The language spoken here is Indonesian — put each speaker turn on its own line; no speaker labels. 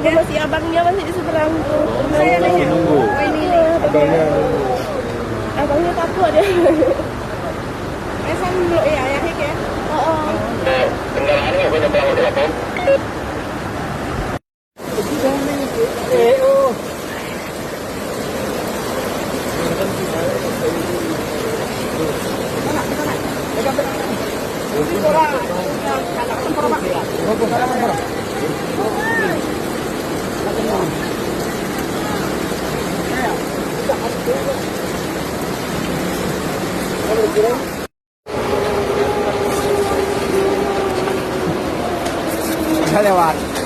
masih abangnya masih di seberang tuh.
Masih nunggu.
Abangnya takut dia.
Esan dulu ya, ya Hik ya.
Kendaraannya banyak banget ya, Pak.
Lewat.